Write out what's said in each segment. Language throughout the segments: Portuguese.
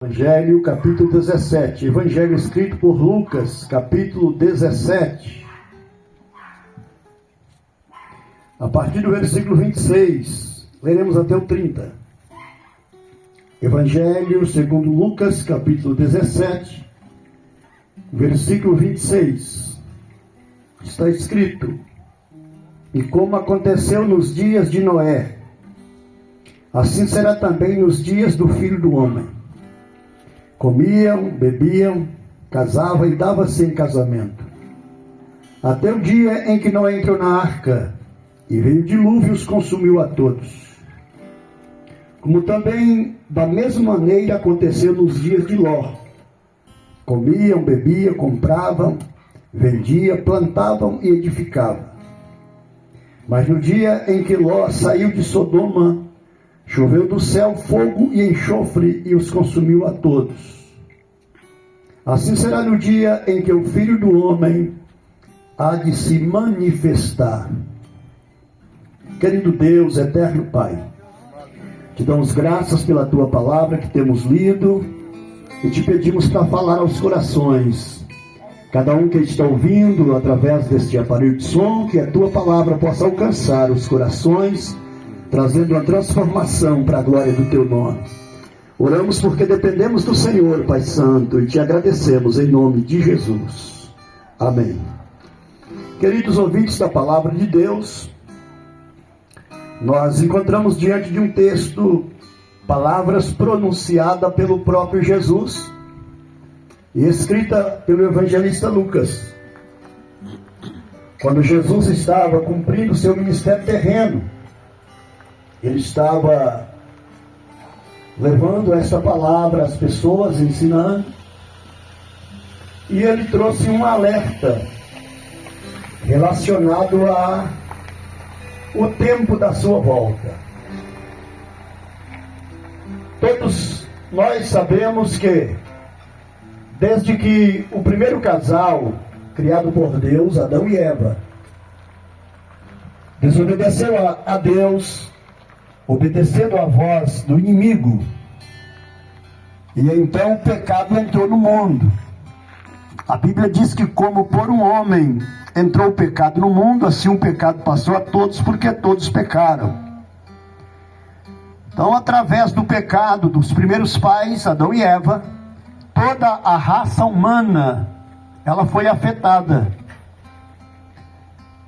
Evangelho, capítulo 17. Evangelho escrito por Lucas, capítulo 17. A partir do versículo 26, leremos até o 30. Evangelho segundo Lucas, capítulo 17, versículo 26. Está escrito: E como aconteceu nos dias de Noé, assim será também nos dias do Filho do Homem. Comiam, bebiam, casavam e davam-se em casamento, até o dia em que Noé entrou na arca, e veio o dilúvio e os consumiu a todos. Como também, da mesma maneira, aconteceu nos dias de Ló. Comiam, bebiam, compravam, vendiam, plantavam e edificavam. Mas no dia em que Ló saiu de Sodoma, choveu do céu fogo e enxofre e os consumiu a todos. Assim será no dia em que o Filho do Homem há de se manifestar. Querido Deus, eterno Pai, te damos graças pela Tua palavra que temos lido e te pedimos para falar aos corações. Cada um que está ouvindo através deste aparelho de som, que a Tua palavra possa alcançar os corações, trazendo uma transformação para a glória do Teu nome. Oramos porque dependemos do Senhor, Pai Santo, e te agradecemos em nome de Jesus. Amém. Queridos ouvintes da palavra de Deus, nós encontramos diante de um texto palavras pronunciadas pelo próprio Jesus e escrita pelo evangelista Lucas, quando Jesus estava cumprindo seu ministério terreno. Ele estava levando essa palavra às pessoas, ensinando, e ele trouxe um alerta relacionado ao tempo da sua volta. Todos nós sabemos que, desde que o primeiro casal, criado por Deus, Adão e Eva, desobedeceu a Deus, obedecendo à voz do inimigo, e então o pecado entrou no mundo. A Bíblia diz que como por um homem entrou o pecado no mundo, assim o pecado passou a todos, porque todos pecaram. Então, através do pecado dos primeiros pais, Adão e Eva, toda a raça humana, ela foi afetada.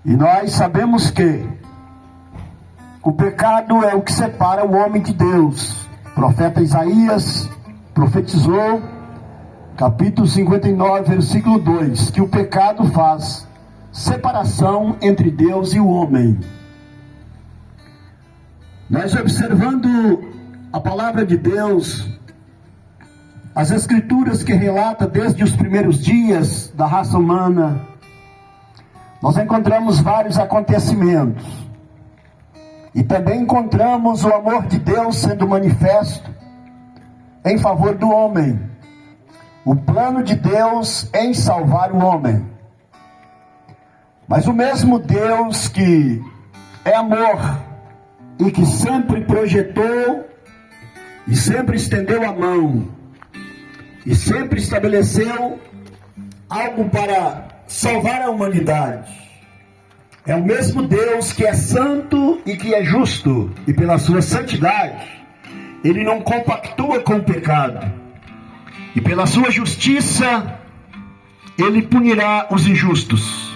E nós sabemos que o pecado é o que separa o homem de Deus. O profeta Isaías profetizou, capítulo 59, versículo 2, que o pecado faz separação entre Deus e o homem. Nós, observando a palavra de Deus, as escrituras que relata desde os primeiros dias da raça humana, nós encontramos vários acontecimentos. E também encontramos o amor de Deus sendo manifesto em favor do homem. O plano de Deus em salvar o homem. Mas o mesmo Deus que é amor e que sempre projetou e sempre estendeu a mão e sempre estabeleceu algo para salvar a humanidade, é o mesmo Deus que é santo e que é justo, e pela sua santidade Ele não compactua com o pecado, e pela sua justiça Ele punirá os injustos.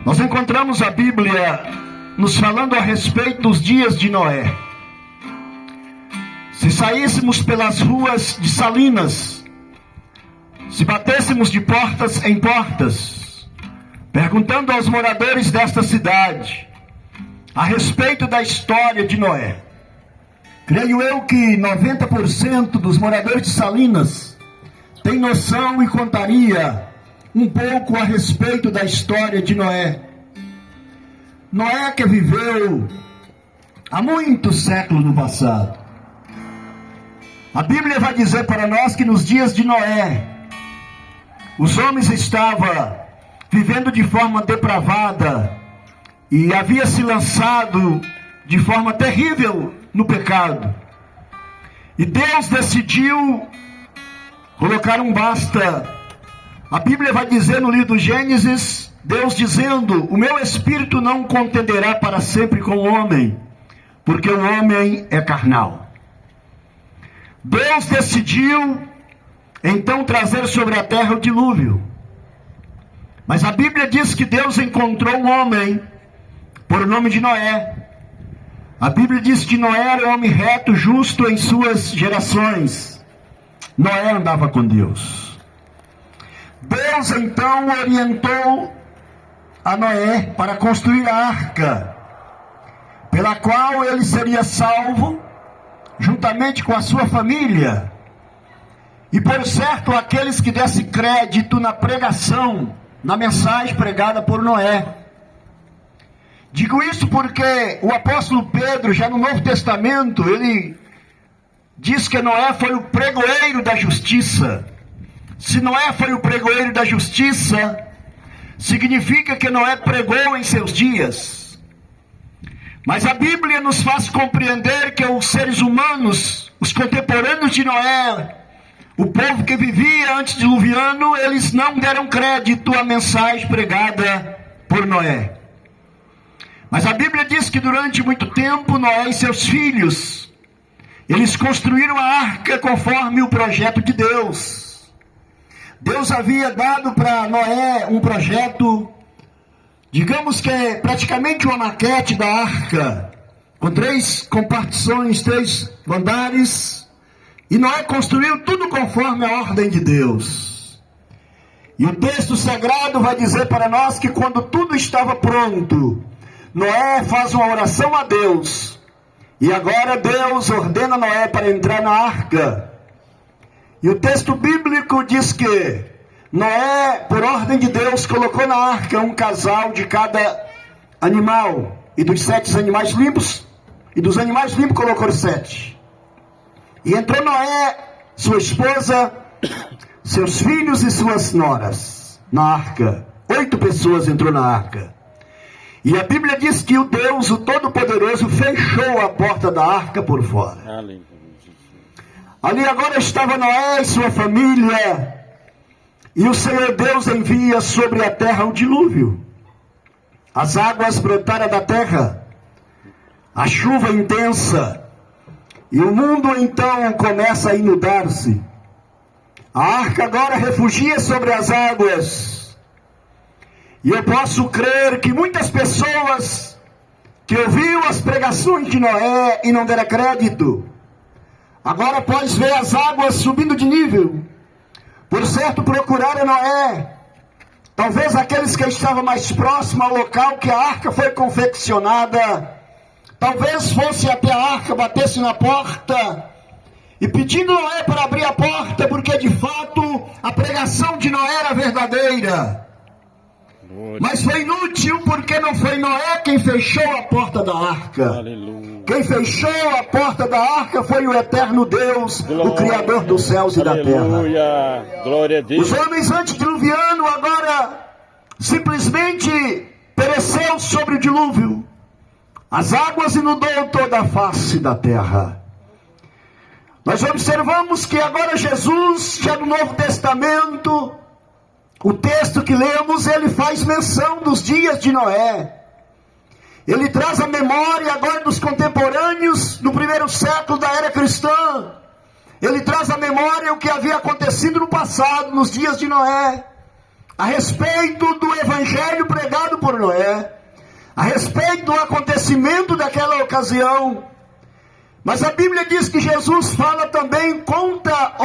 Nós encontramos a Bíblia nos falando a respeito dos dias de Noé. Se saíssemos pelas ruas de Salinas, se batêssemos de portas em portas, perguntando aos moradores desta cidade a respeito da história de Noé, creio eu que 90% dos moradores de Salinas tem noção e contaria um pouco a respeito da história de Noé. Noé que viveu há muitos séculos no passado. A Bíblia vai dizer para nós que nos dias de Noé, os homens estavam vivendo de forma depravada e havia se lançado de forma terrível no pecado. E Deus decidiu colocar um basta. A Bíblia vai dizer no livro do Gênesis, Deus dizendo: o meu espírito não contenderá para sempre com o homem, porque o homem é carnal. Deus decidiu então trazer sobre a terra o dilúvio. Mas a Bíblia diz que Deus encontrou um homem por nome de Noé. A Bíblia diz que Noé era um homem reto, justo em suas gerações. Noé andava com Deus. Deus então orientou a Noé para construir a arca, pela qual ele seria salvo, juntamente com a sua família. E por certo, aqueles que dessem crédito na pregação, na mensagem pregada por Noé. Digo isso porque o apóstolo Pedro, já no Novo Testamento, ele diz que Noé foi o pregoeiro da justiça. Se Noé foi o pregoeiro da justiça, significa que Noé pregou em seus dias. Mas a Bíblia nos faz compreender que os seres humanos, os contemporâneos de Noé, o povo que vivia antes diluviano, eles não deram crédito à mensagem pregada por Noé. Mas a Bíblia diz que durante muito tempo Noé e seus filhos, eles construíram a arca conforme o projeto de Deus. Deus havia dado para Noé um projeto, digamos que é praticamente uma maquete da arca, com 3 compartições, 3 andares, e Noé construiu tudo conforme a ordem de Deus. E o texto sagrado vai dizer para nós que quando tudo estava pronto, Noé faz uma oração a Deus, e agora Deus ordena Noé para entrar na arca. E o texto bíblico diz que Noé, por ordem de Deus, colocou na arca um casal de cada animal, e dos 7 animais limpos, e dos animais limpos colocou 7. E entrou Noé, sua esposa, seus filhos e suas noras na arca. 8 pessoas entrou na arca. E a Bíblia diz que o Deus, o Todo-Poderoso, fechou a porta da arca por fora. Ali agora estava Noé e sua família, e o Senhor Deus envia sobre a terra o dilúvio. As águas brotaram da terra, a chuva intensa, e o mundo então começa a inundar-se. A arca agora refugia sobre as águas. E eu posso crer que muitas pessoas que ouviram as pregações de Noé e não deram crédito, agora podes ver as águas subindo de nível. Por certo, procuraram Noé. Talvez aqueles que estavam mais próximos ao local que a arca foi confeccionada, talvez fosse até a arca, batesse na porta, e pedindo Noé para abrir a porta, porque de fato a pregação de Noé era verdadeira. Mas foi inútil, porque não foi Noé quem fechou a porta da arca. Aleluia. Quem fechou a porta da arca foi o eterno Deus, o Criador dos céus e da terra. Glória a Deus. Os homens antediluvianos agora simplesmente pereceu sobre o dilúvio. As águas inundou toda a face da terra. Nós observamos que agora Jesus, já no Novo Testamento, o texto que lemos, ele faz menção dos dias de Noé. Ele traz a memória agora dos contemporâneos do primeiro século da era cristã. Ele traz a memória o que havia acontecido no passado, nos dias de Noé, a respeito do evangelho pregado por Noé, a respeito do acontecimento daquela ocasião. Mas a Bíblia diz que Jesus fala também, conta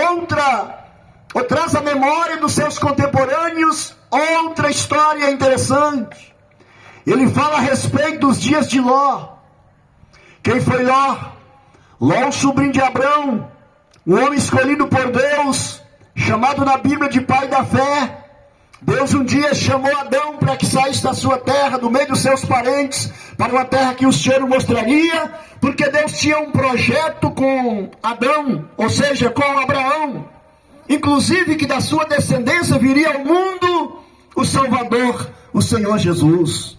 ou traz a memória dos seus contemporâneos outra história interessante. Ele fala a respeito dos dias de Ló. Quem foi Ló? Ló, o sobrinho de Abrão, um homem escolhido por Deus, chamado na Bíblia de pai da fé. Deus um dia chamou Adão para que saísse da sua terra, do meio dos seus parentes, para uma terra que o Senhor mostraria, porque Deus tinha um projeto com Adão, ou seja, com Abraão. Inclusive que da sua descendência viria ao mundo o Salvador, o Senhor Jesus.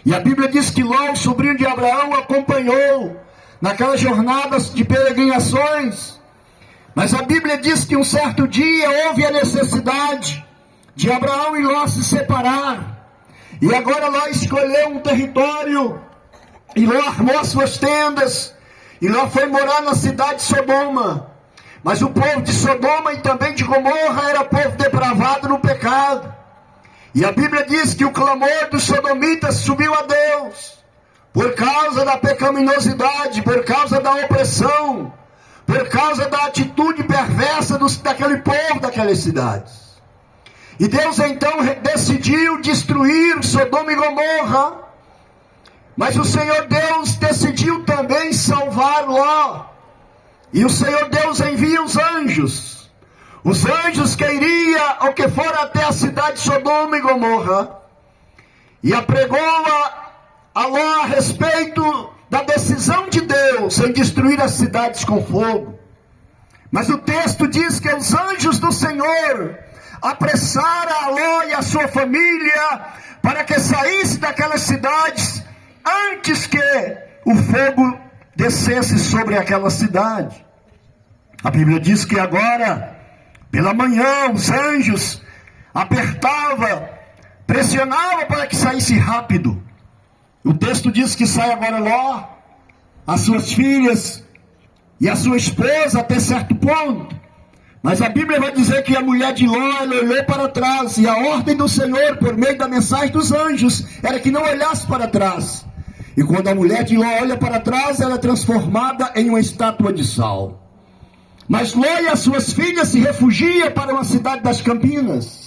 E a Bíblia diz que Ló, o sobrinho de Abraão, acompanhou naquelas jornadas de peregrinações. Mas a Bíblia diz que um certo dia houve a necessidade de Abraão e Ló se separar. E agora Ló escolheu um território, e Ló armou as suas tendas, e Ló foi morar na cidade de Sodoma. Mas o povo de Sodoma e também de Gomorra era povo depravado no pecado. E a Bíblia diz que o clamor dos sodomitas subiu a Deus, por causa da pecaminosidade, por causa da opressão, por causa da atitude perversa daquele povo, daquelas cidades. E Deus então decidiu destruir Sodoma e Gomorra, mas o Senhor Deus decidiu também salvar Ló. E o Senhor Deus envia os anjos que iriam ou que foram até a cidade de Sodoma e Gomorra, e apregou a Ló a respeito da decisão de Deus em destruir as cidades com fogo. Mas o texto diz que os anjos do Senhor apressaram a Ló e a sua família para que saísse daquelas cidades antes que o fogo descesse sobre aquela cidade. A Bíblia diz que agora, pela manhã, os anjos apertavam, pressionavam para que saísse rápido. O texto diz que sai agora Ló, as suas filhas e a sua esposa até certo ponto. Mas a Bíblia vai dizer que a mulher de Ló, ela olhou para trás, e a ordem do Senhor, por meio da mensagem dos anjos, era que não olhasse para trás. E quando a mulher de Ló olha para trás, ela é transformada em uma estátua de sal. Mas Ló e as suas filhas se refugiam para uma cidade das Campinas.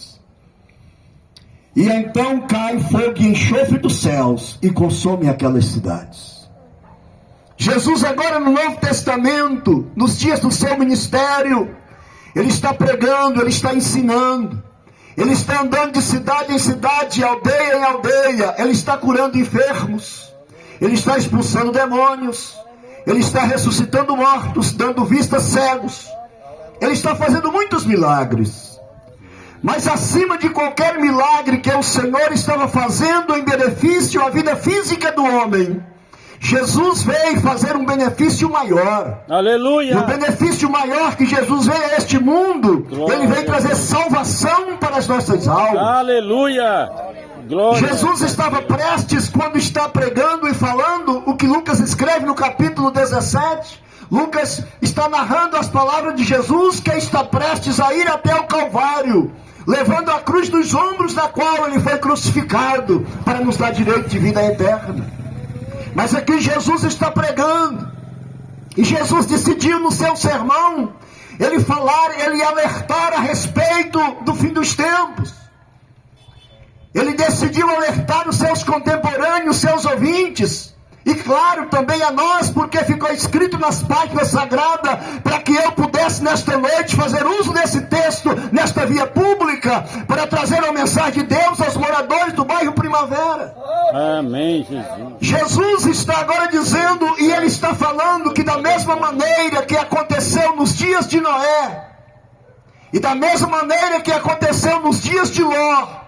E então cai fogo e enxofre dos céus e consome aquelas cidades. Jesus agora no Novo Testamento, nos dias do seu ministério, ele está pregando, ele está ensinando, ele está andando de cidade em cidade, de aldeia em aldeia, ele está curando enfermos, ele está expulsando demônios, ele está ressuscitando mortos, dando vista a cegos, ele está fazendo muitos milagres. Mas acima de qualquer milagre que o Senhor estava fazendo em benefício à vida física do homem, Jesus veio fazer um benefício maior. Aleluia! E o benefício maior que Jesus veio a este mundo, glória, ele veio trazer salvação para as nossas almas. Aleluia! Glória. Jesus estava prestes, quando está pregando e falando o que Lucas escreve no capítulo 17. Lucas está narrando as palavras de Jesus, que está prestes a ir até o Calvário, levando a cruz nos ombros, na qual ele foi crucificado para nos dar direito de vida eterna. Mas aqui Jesus está pregando, e Jesus decidiu no seu sermão, ele alertar a respeito do fim dos tempos. Ele decidiu alertar os seus contemporâneos, seus ouvintes, e claro, também a nós, porque ficou escrito nas páginas sagradas, para que eu pudesse nesta noite fazer uso desse texto, nesta via pública, para trazer a mensagem de Deus aos moradores do bairro Primavera. Amém, Jesus. Jesus está agora dizendo, e ele está falando, que da mesma maneira que aconteceu nos dias de Noé, e da mesma maneira que aconteceu nos dias de Ló,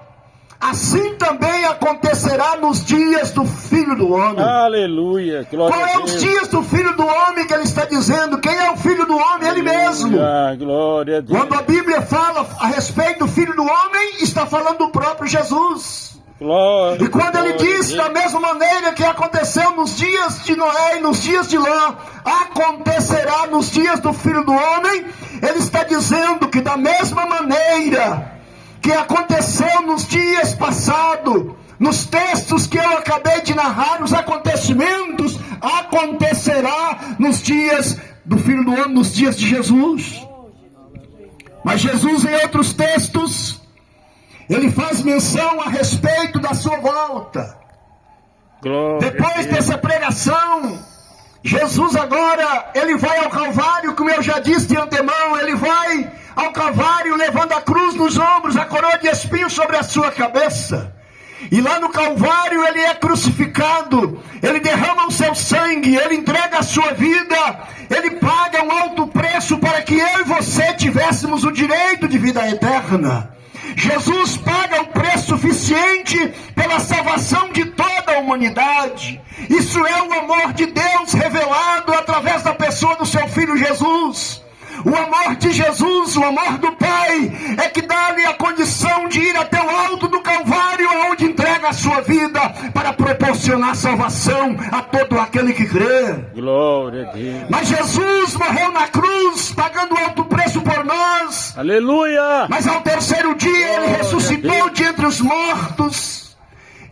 assim também acontecerá nos dias do Filho do Homem. Aleluia, glória a Deus. Qual é os dias do Filho do Homem que ele está dizendo? Quem é o Filho do Homem? Ele mesmo. Glória a Deus. Quando a Bíblia fala a respeito do Filho do Homem, está falando do próprio Jesus. Glória, e quando ele diz, da mesma maneira que aconteceu nos dias de Noé e nos dias de Ló, acontecerá nos dias do Filho do Homem, ele está dizendo que da mesma maneira que aconteceu nos dias passados, nos textos que eu acabei de narrar, os acontecimentos, acontecerá nos dias do Filho do Homem, nos dias de Jesus. Mas Jesus, em outros textos, ele faz menção a respeito da sua volta. Depois dessa pregação, Jesus agora, ele vai ao Calvário, como eu já disse de antemão, ele vai ao Calvário levando a cruz nos ombros, a coroa de espinhos sobre a sua cabeça. E lá no Calvário ele é crucificado, ele derrama o seu sangue, ele entrega a sua vida, ele paga um alto preço para que eu e você tivéssemos o direito de vida eterna. Jesus paga um preço suficiente pela salvação de toda a humanidade. Isso é o amor de Deus revelado através da pessoa do seu Filho Jesus. O amor de Jesus, o amor do Pai, é que dá-lhe a condição de ir até o alto do Calvário, onde entrega a sua vida para proporcionar salvação a todo aquele que crê. Glória a Deus. Mas Jesus morreu na cruz, pagando alto preço por nós. Aleluia. Mas ao terceiro dia ele ressuscitou de entre os mortos.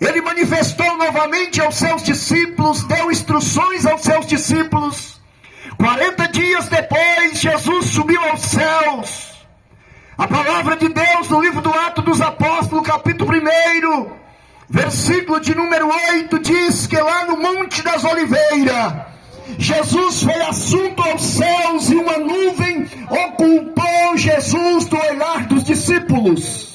Ele manifestou novamente aos seus discípulos, deu instruções aos seus discípulos. 40 dias depois, Jesus subiu aos céus. A palavra de Deus no livro do Atos dos Apóstolos, capítulo 1, versículo de número 8, diz que lá no Monte das Oliveiras, Jesus foi assunto aos céus e uma nuvem ocultou Jesus do olhar dos discípulos.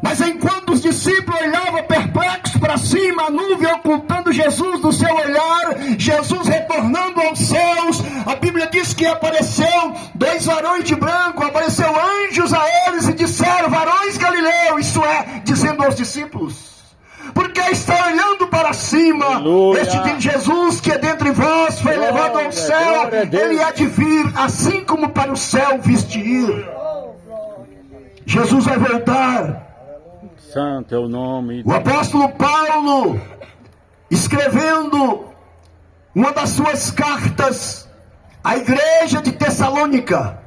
Mas enquanto os discípulos olhavam perplexos para cima, a nuvem ocultando Jesus do seu olhar, Jesus retornando aos céus, a Bíblia diz que apareceu 2 varões de branco, apareceu anjos a eles e disseram: varões galileus, isso é, dizendo aos discípulos, porque está olhando para cima. Aleluia. Este de Jesus que é dentre vós foi levado ao céu, ele há de vir, assim como para o céu viste ir. Jesus vai voltar. Santo é o nome. O apóstolo Paulo, escrevendo uma das suas cartas à igreja de Tessalônica,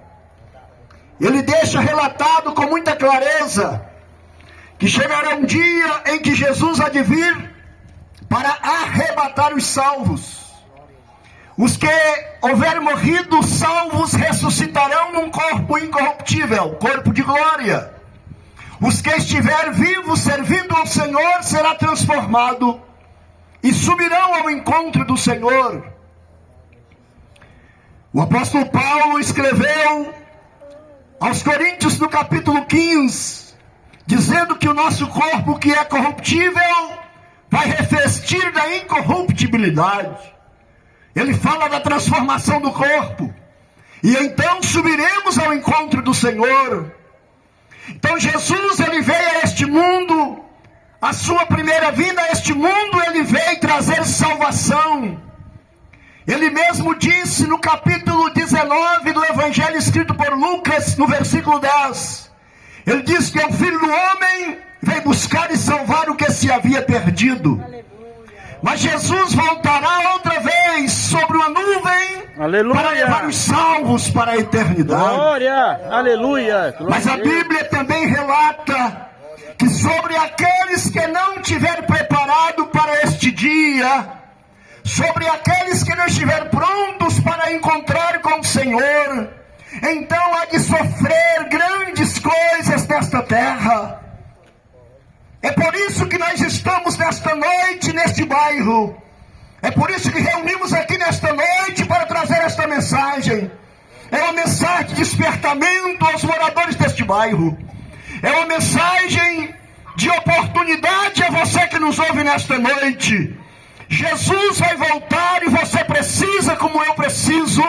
ele deixa relatado com muita clareza que chegará um dia em que Jesus há de vir para arrebatar os salvos. Os que houverem morrido salvos ressuscitarão num corpo incorruptível, corpo de glória. Os que estiverem vivos servindo ao Senhor será transformado e subirão ao encontro do Senhor. O apóstolo Paulo escreveu aos Coríntios no capítulo 15, dizendo que o nosso corpo que é corruptível vai revestir da incorruptibilidade. Ele fala da transformação do corpo. E então subiremos ao encontro do Senhor. Então Jesus, ele veio a este mundo, a sua primeira vinda a este mundo, ele veio trazer salvação. Ele mesmo disse no capítulo 19 do Evangelho escrito por Lucas, no versículo 10. Ele diz que o Filho do Homem veio buscar e salvar o que se havia perdido. Mas Jesus voltará outra vez sobre uma nuvem, aleluia, para levar os salvos para a eternidade. Glória, aleluia. Glória. Mas a Bíblia também relata que sobre aqueles que não tiverem preparado para este dia, sobre aqueles que não estiverem prontos para encontrar com o Senhor, então há de sofrer grandes coisas nesta terra. É por isso que nós estamos nesta noite, neste bairro. É por isso que reunimos aqui nesta noite para trazer esta mensagem. É uma mensagem de despertamento aos moradores deste bairro. É uma mensagem de oportunidade a você que nos ouve nesta noite. Jesus vai voltar e você precisa, como eu preciso,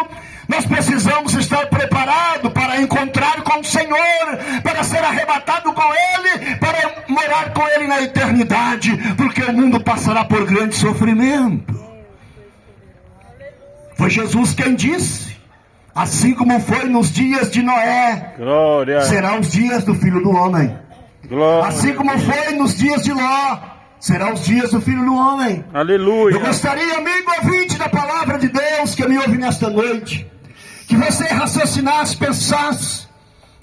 nós precisamos estar preparados para encontrar com o Senhor, para ser arrebatado com Ele, para morar com Ele na eternidade, porque o mundo passará por grande sofrimento. Foi Jesus quem disse: assim como foi nos dias de Noé, Glória. serão os dias do Filho do Homem. Glória. Assim como foi nos dias de Ló, serão os dias do Filho do Homem. Aleluia. Eu gostaria, amigo ouvinte da palavra de Deus, que me ouve nesta noite, que você raciocinasse, pensasse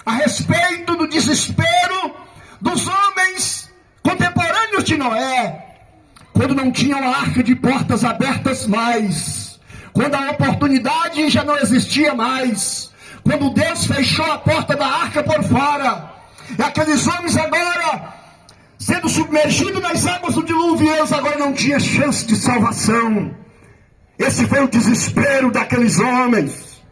a respeito do desespero dos homens contemporâneos de Noé, quando não tinham a arca de portas abertas mais, quando a oportunidade já não existia mais, quando Deus fechou a porta da arca por fora, e aqueles homens agora sendo submergidos nas águas do dilúvio, eles agora não tinham chance de salvação. Esse foi o desespero daqueles homens.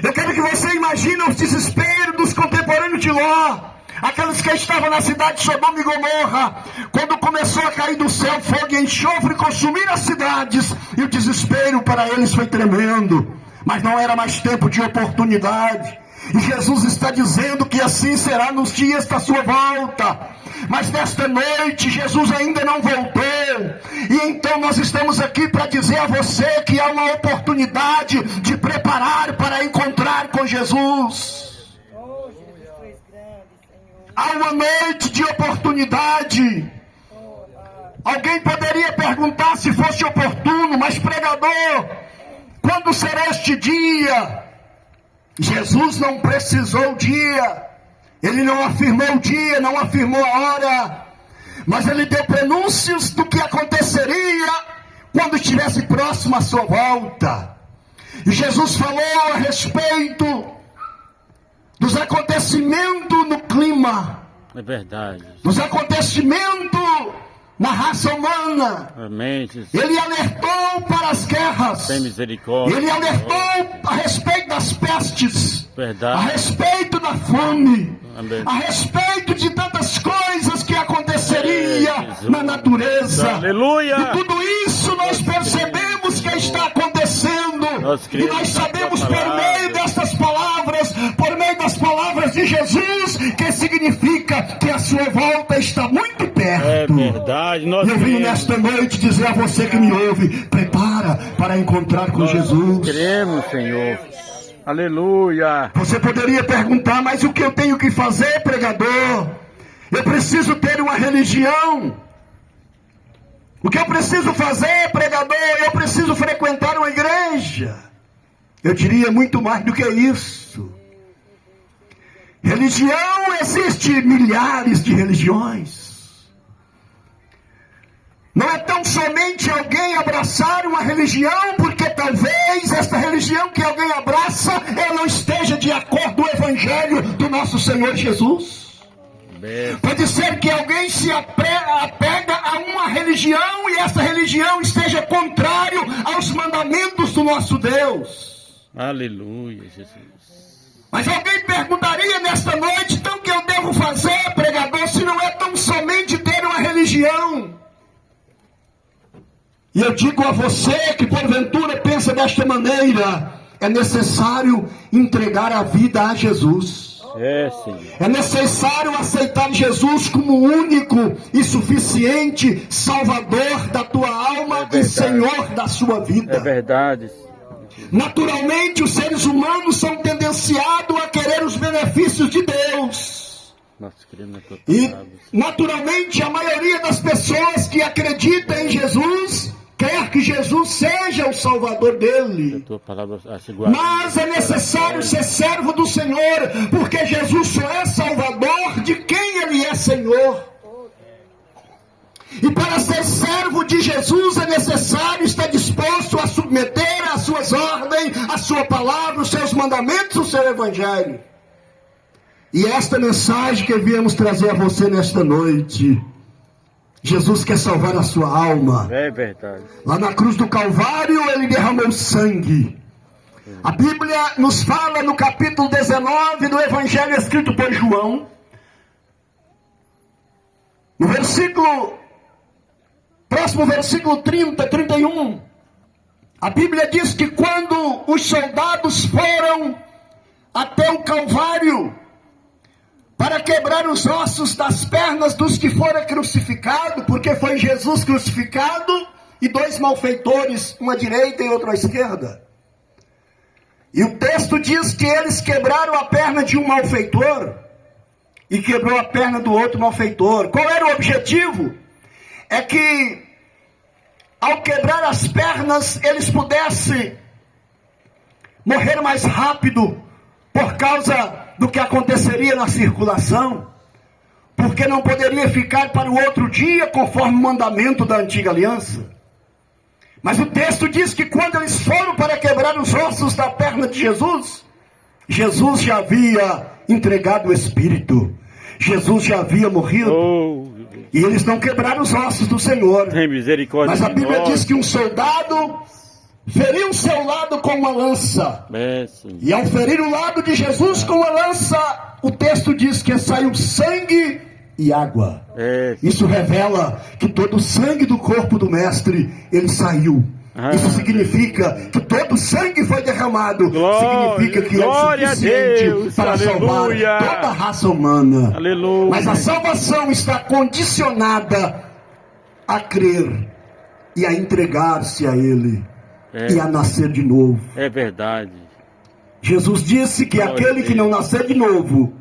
Eu quero que você imagine os desesperos dos contemporâneos de Ló, aqueles que estavam na cidade de Sodoma e Gomorra, quando começou a cair do céu fogo e enxofre, consumir as cidades, e o desespero para eles foi tremendo. Mas não era mais tempo de oportunidade. E Jesus está dizendo que assim será nos dias da sua volta. Mas nesta noite Jesus ainda não voltou. E então nós estamos aqui para dizer a você que há uma oportunidade de preparar para encontrar com Jesus. Há uma noite de oportunidade. Alguém poderia perguntar se fosse oportuno, mas pregador, quando será este dia? Jesus não precisou o dia, ele não afirmou o dia, não afirmou a hora, mas ele deu prenúncios do que aconteceria quando estivesse próximo à sua volta. E Jesus falou a respeito dos acontecimentos no clima, É verdade. dos acontecimentos na raça humana. Amém, Jesus. Ele alertou para as guerras. Tem misericórdia. Ele alertou a respeito das pestes. a Verdade. respeito da fome, Amém. a respeito de tantas coisas que aconteceria Jesus. na natureza. Aleluia. E tudo isso nós percebemos que está acontecendo. Nós E cremos nós na sabemos tua por palavra. meio destas palavras, por meio das palavras de Jesus, que significa que a sua volta está muito É perto. verdade. Nós E eu vim cremos. nesta noite dizer a você que me ouve: prepara para encontrar com Nós Jesus. cremos, Senhor. Aleluia. Você poderia perguntar: mas o que eu tenho que fazer, pregador? Eu preciso ter uma religião. O que eu preciso fazer, pregador? Eu preciso frequentar uma igreja. Eu diria muito mais do que isso. Religião, existe milhares de religiões. Não é tão somente alguém abraçar uma religião, porque talvez esta religião que alguém abraça, ela não esteja de acordo com o evangelho do nosso Senhor Jesus. Pode ser que alguém se apega a uma religião e essa religião esteja contrário aos mandamentos do nosso Deus. Aleluia, Jesus. Mas alguém perguntaria nesta noite: então o que eu devo fazer, pregador, se não é tão somente ter uma religião? E eu digo a você que porventura pensa desta maneira: é necessário entregar a vida a Jesus. É, Senhor. É necessário aceitar Jesus como único e suficiente Salvador da tua alma e Senhor da sua vida. É verdade. Naturalmente, os seres humanos são tendenciados a querer os benefícios de Deus. Nós cremos na tua E, palavra. naturalmente, a maioria das pessoas que acreditam em Jesus quer que Jesus seja o Salvador A dele. tua palavra assegura. Mas é necessário ser servo do Senhor, porque Jesus só é Salvador de quem Ele é Senhor. E para ser servo de Jesus é necessário estar disposto a submeter às suas ordens, a sua palavra, os seus mandamentos, o seu evangelho. E esta mensagem que viemos trazer a você nesta noite: Jesus quer salvar a sua alma. É verdade. Lá na cruz do Calvário, ele derramou sangue. A Bíblia nos fala no capítulo 19 do Evangelho escrito por João, no próximo versículo 30, 31. A Bíblia diz que quando os soldados foram até o Calvário para quebrar os ossos das pernas dos que foram crucificados, porque foi Jesus crucificado e dois malfeitores, uma à direita e outra à esquerda. E o texto diz que eles quebraram a perna de um malfeitor e quebrou a perna do outro malfeitor. Qual era o objetivo? É que ao quebrar as pernas eles pudessem morrer mais rápido por causa do que aconteceria na circulação, porque não poderia ficar para o outro dia conforme o mandamento da antiga aliança. Mas o texto diz que quando eles foram para quebrar os ossos da perna de Jesus, Jesus já havia entregado o Espírito, Jesus já havia morrido, Oh, e eles não quebraram os ossos do Senhor. tem misericórdia. Mas a de Bíblia nós. diz que um soldado feriu o seu lado com uma lança. É, Senhor. E ao ferir o lado de Jesus com a lança, o texto diz que saiu sangue e água. É, Isso revela que todo o sangue do corpo do mestre, ele saiu. Isso significa que todo sangue foi derramado. Significa que é o suficiente para salvar toda a raça humana. Aleluia. Mas a salvação está condicionada a crer e a entregar-se a Ele e a nascer de novo. É verdade. Jesus disse que aquele que não nascer de novo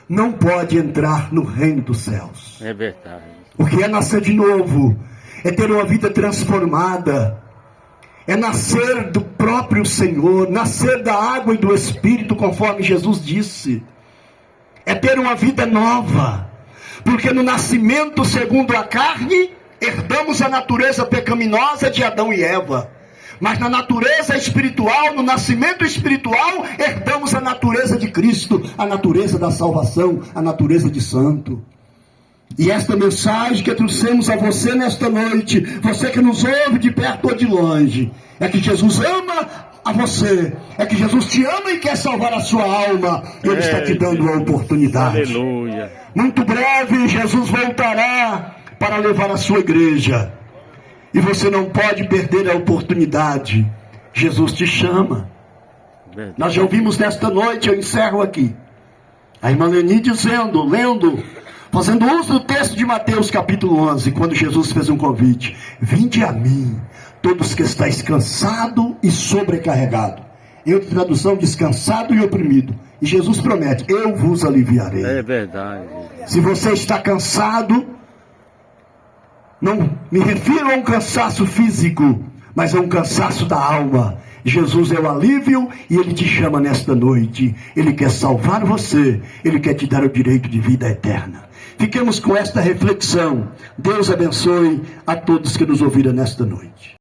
não pode entrar no reino dos céus. É verdade. O que é nascer de novo? É ter uma vida transformada. É nascer do próprio Senhor, nascer da água e do Espírito, conforme Jesus disse. É ter uma vida nova. Porque no nascimento segundo a carne, herdamos a natureza pecaminosa de Adão e Eva. Mas na natureza espiritual, no nascimento espiritual, herdamos a natureza de Cristo, a natureza da salvação, a natureza de santo. E esta mensagem que trouxemos a você nesta noite, você que nos ouve de perto ou de longe, é que Jesus ama a você, é que Jesus te ama e quer salvar a sua alma, e Ele está te dando a oportunidade. Aleluia. Muito breve Jesus voltará para levar a sua igreja, e você não pode perder a oportunidade. Jesus te chama. Verdade. Nós já ouvimos nesta noite, eu encerro aqui, a irmã Leni dizendo, lendo, fazendo uso do texto de Mateus capítulo 11, quando Jesus fez um convite: vinde a mim, todos que estáis cansado e sobrecarregado. Em outra tradução, descansado e oprimido. E Jesus promete: eu vos aliviarei. É verdade. Se você está cansado, não me refiro a um cansaço físico, mas a um cansaço da alma. Jesus é o alívio e Ele te chama nesta noite. Ele quer salvar você, Ele quer te dar o direito de vida eterna. Fiquemos com esta reflexão. Deus abençoe a todos que nos ouviram nesta noite.